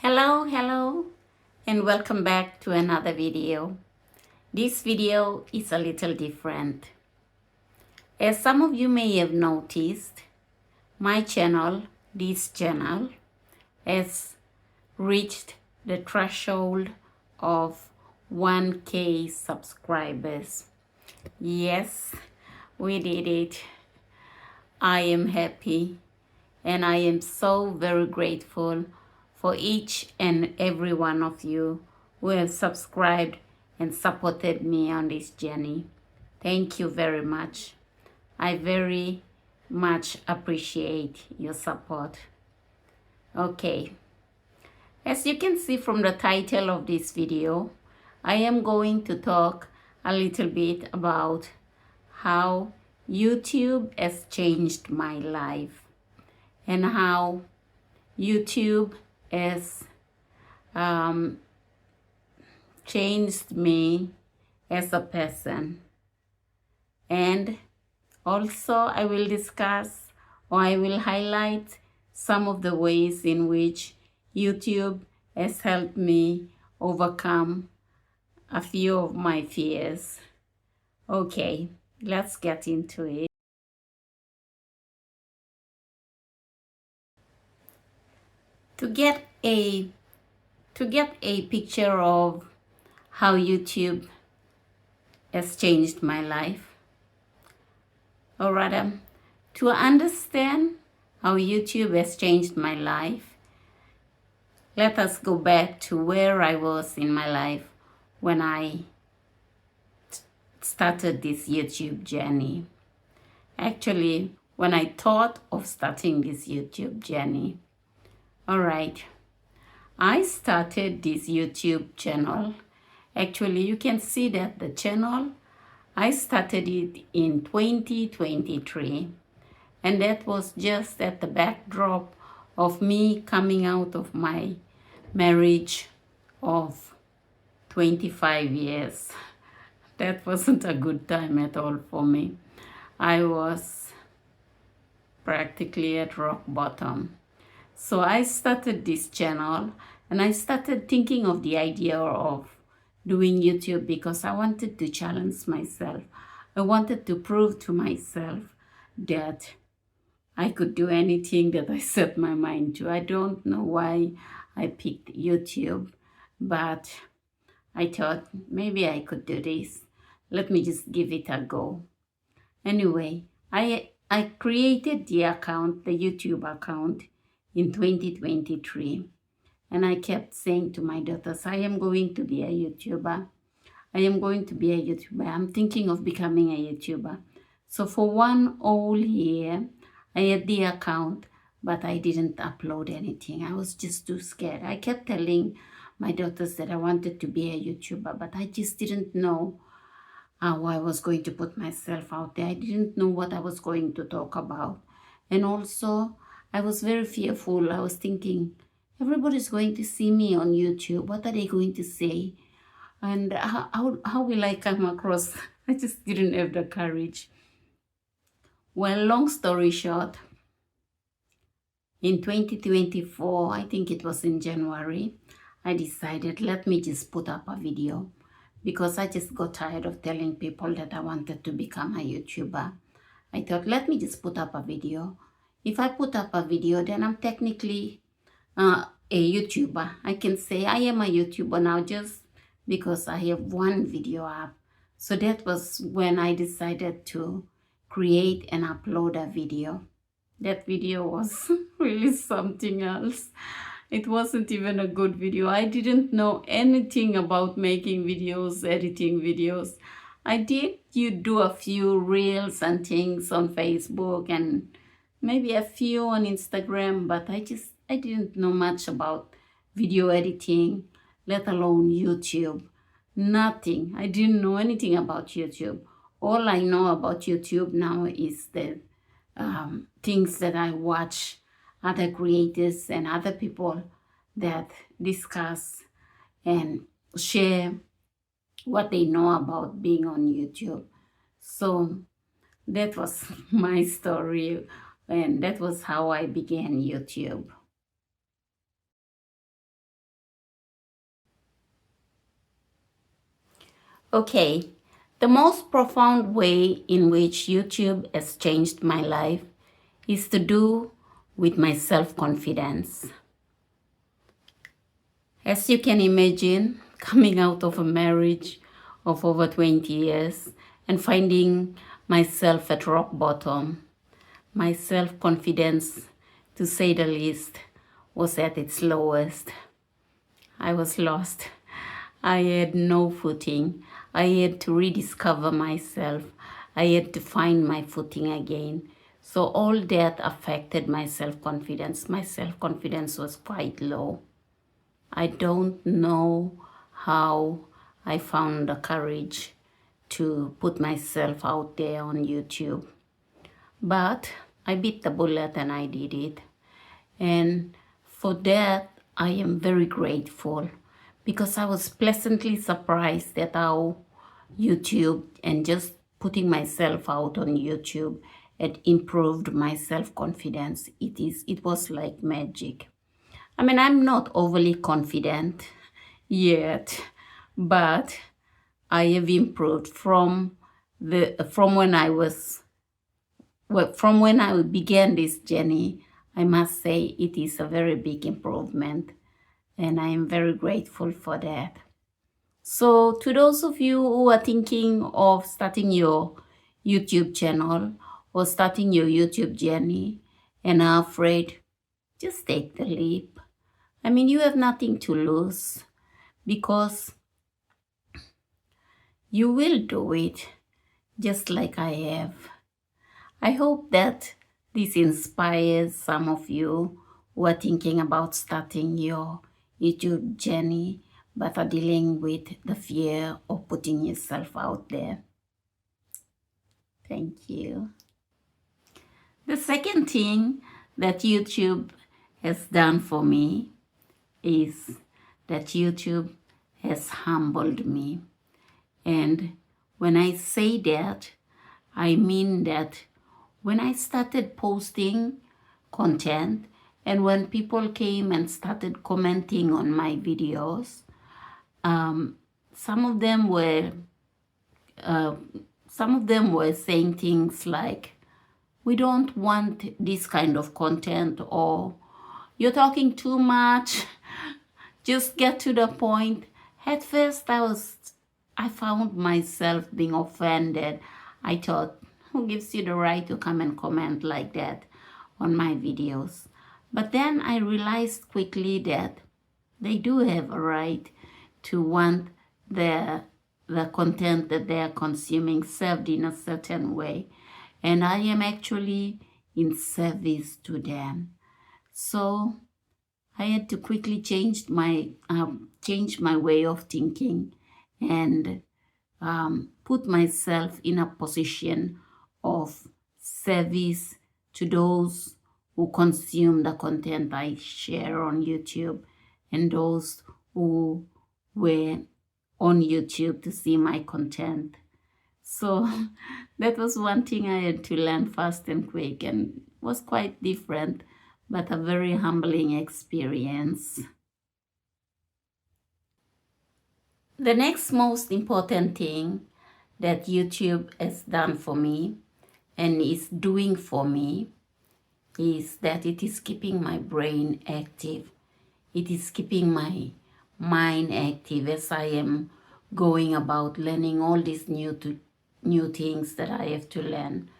Hello, and welcome back to another video. This video is a little different. As some of you may have noticed, my channel, this channel, has reached the threshold of 1K subscribers. Yes, we did it. I am happy and I am so very grateful for each and every one of you who have subscribed and supported me on this journey. Thank you very much. I very much appreciate your support. Okay, as you can see from the title of this video, I am going to talk a little bit about how YouTube has changed my life and how YouTube has changed me as a person. And also I will discuss, or I will highlight some of the ways in which YouTube has helped me overcome a few of my fears. Okay, let's get into it. To get a picture of how YouTube has changed my life, or rather, to understand how YouTube has changed my life, let us go back to where I was in my life when I started this YouTube journey. Actually, when I thought of starting this YouTube journey. All right, I started this YouTube channel. Actually, you can see that the channel, I started it in 2023. And that was just at the backdrop of me coming out of my marriage of 25 years. That wasn't a good time at all for me. I was practically at rock bottom. So I started this channel and I started thinking of the idea of doing YouTube because I wanted to challenge myself. I wanted to prove to myself that I could do anything that I set my mind to. I don't know why I picked YouTube, but I thought maybe I could do this. Let me just give it a go. Anyway, I created the account, the YouTube account, in 2023. And I kept saying to my daughters, I am going to be a YouTuber. I am going to be a YouTuber. I'm thinking of becoming a YouTuber. So for one whole year, I had the account, but I didn't upload anything. I was just too scared. I kept telling my daughters that I wanted to be a YouTuber, but I just didn't know how I was going to put myself out there. I didn't know what I was going to talk about. And also, I was very fearful. I was thinking, everybody's going to see me on YouTube. What are they going to say? And how will I come across? I just didn't have the courage. Well, long story short, in 2024, I think it was in January, I decided, let me just put up a video because I just got tired of telling people that I wanted to become a YouTuber. I thought, let me just put up a video. If I put up a video, then I'm technically a YouTuber. I can say I am a YouTuber now just because I have one video up. So that was when I decided to create and upload a video. That video was really something else. It wasn't even a good video. I didn't know anything about making videos, editing videos. I did do a few reels and things on Facebook and maybe a few on Instagram, but I didn't know much about video editing, let alone YouTube. Nothing. I didn't know anything about YouTube. All I know about YouTube now is the things that I watch other creators and other people that discuss and share what they know about being on YouTube. So that was my story, and that was how I began YouTube. Okay, the most profound way in which YouTube has changed my life is to do with my self-confidence. As you can imagine, coming out of a marriage of over 20 years and finding myself at rock bottom, my self-confidence, to say the least, was at its lowest. I was lost. I had no footing. I had to rediscover myself. I had to find my footing again. So all that affected my self-confidence. My self-confidence was quite low. I don't know how I found the courage to put myself out there on YouTube. But I bit the bullet and I did it. And for that, I am very grateful because I was pleasantly surprised at how YouTube and just putting myself out on YouTube had improved my self-confidence. It was like magic. I mean, I'm not overly confident yet, but I have improved from when I was from when I began this journey. I must say it is a very big improvement, and I am very grateful for that. So to those of you who are thinking of starting your YouTube channel or starting your YouTube journey and are afraid, just take the leap. I mean, you have nothing to lose because you will do it just like I have. I hope that this inspires some of you who are thinking about starting your YouTube journey but are dealing with the fear of putting yourself out there. Thank you. The second thing that YouTube has done for me is that YouTube has humbled me. And when I say that, I mean that when I started posting content and when people came and started commenting on my videos, some of them were saying things like, "We don't want this kind of content," or "You're talking too much. Just get to the point." At first, I found myself being offended. I thought, who gives you the right to come and comment like that on my videos? But then I realized quickly that they do have a right to want the content that they are consuming served in a certain way. And I am actually in service to them. So I had to quickly change my way of thinking and put myself in a position of service to those who consume the content I share on YouTube and those who were on YouTube to see my content. So that was one thing I had to learn fast and quick, and was quite different, but a very humbling experience. The next most important thing that YouTube has done for me and is doing for me is that it is keeping my brain active. It is keeping my mind active as I am going about learning all these new things that I have to learn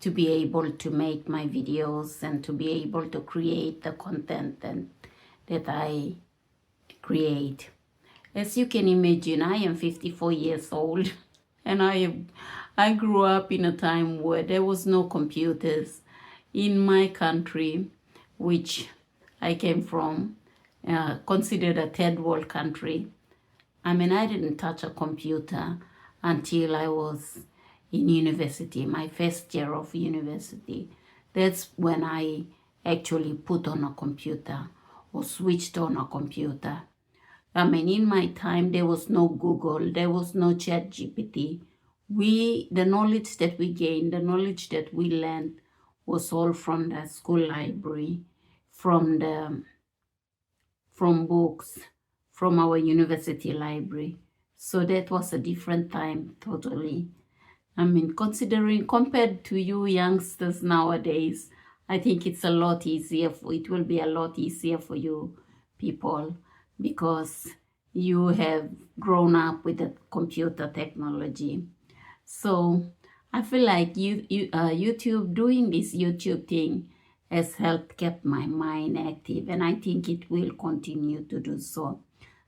to be able to make my videos and to be able to create the content that I create. As you can imagine, I am 54 years old and I grew up in a time where there was no computers. In my country, which I came from, considered a third world country, I mean, I didn't touch a computer until I was in university, my first year of university. That's when I actually put on a computer or switched on a computer. I mean, in my time, there was no Google, there was no ChatGPT. The knowledge that we gained, the knowledge that we learned was all from the school library, from books, from our university library. So that was a different time totally. I mean, considering compared to you youngsters nowadays, I think it's a lot easier. It will be a lot easier for you people because you have grown up with the computer technology. So I feel like YouTube, doing this YouTube thing has helped keep my mind active, and I think it will continue to do so.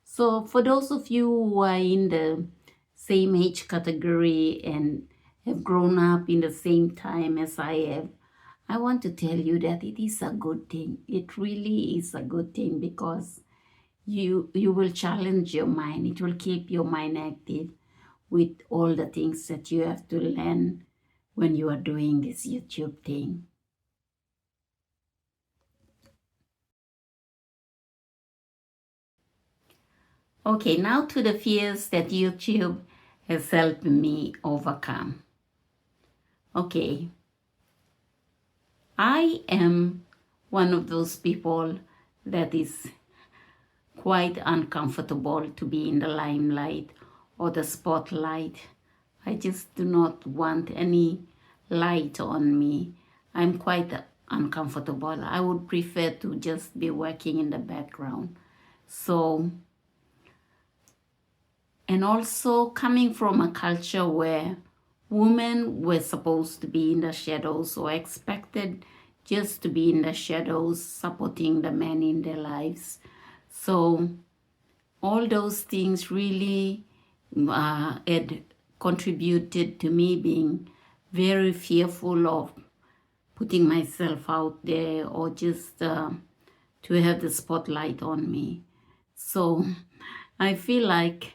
So for those of you who are in the same age category and have grown up in the same time as I have, I want to tell you that it is a good thing. It really is a good thing because you will challenge your mind. It will keep your mind active with all the things that you have to learn when you are doing this YouTube thing. Okay, now to the fears that YouTube has helped me overcome. Okay, I am one of those people that is quite uncomfortable to be in the limelight or the spotlight. I just do not want any light on me. I'm quite uncomfortable. I would prefer to just be working in the background. So, and also coming from a culture where women were supposed to be in the shadows or expected just to be in the shadows, supporting the men in their lives. So all those things really had contributed to me being very fearful of putting myself out there or just to have the spotlight on me. So I feel like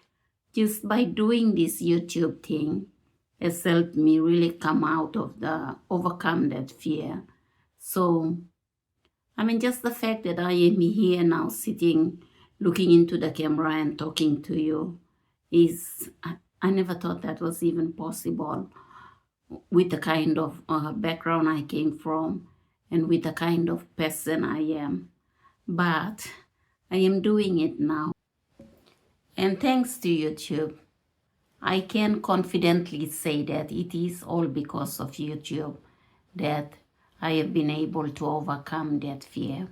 just by doing this YouTube thing has helped me really overcome that fear. So, I mean, just the fact that I am here now sitting, looking into the camera and talking to you I never thought that was even possible with the kind of background I came from and with the kind of person I am. But I am doing it now. And thanks to YouTube, I can confidently say that it is all because of YouTube that I have been able to overcome that fear.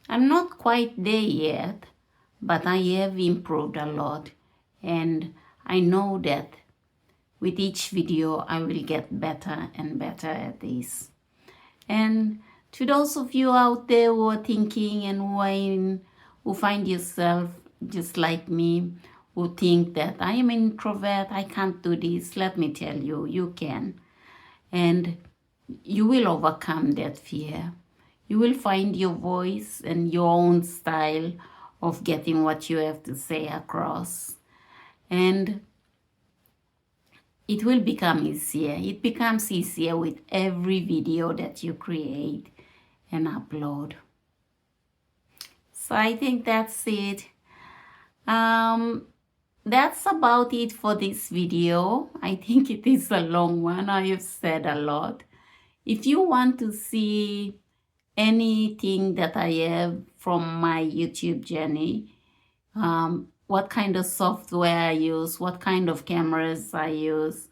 I'm not quite there yet, but I have improved a lot, and I know that with each video I will get better and better at this. And to those of you out there who are thinking and who find yourself just like me, who think that I am an introvert, I can't do this, let me tell you, you can. And you will overcome that fear. You will find your voice and your own style of getting what you have to say across. And it will become easier. It becomes easier with every video that you create and upload. So I think that's it. That's about it for this video. I think it is a long one. I have said a lot. If you want to see anything that I have from my YouTube journey, what kind of software I use, what kind of cameras I use,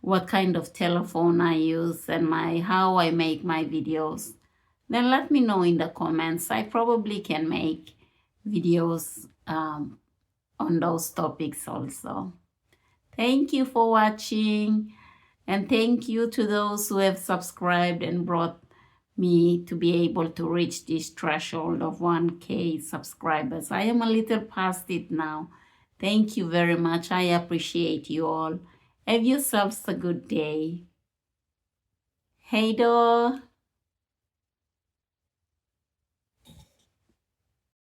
what kind of telephone I use, and how I make my videos, then let me know in the comments. I probably can make videos on those topics also. Thank you for watching, and thank you to those who have subscribed and brought me to be able to reach this threshold of 1K subscribers. I am a little past it now. Thank you very much. I appreciate you all. Have yourselves a good day. Hej då!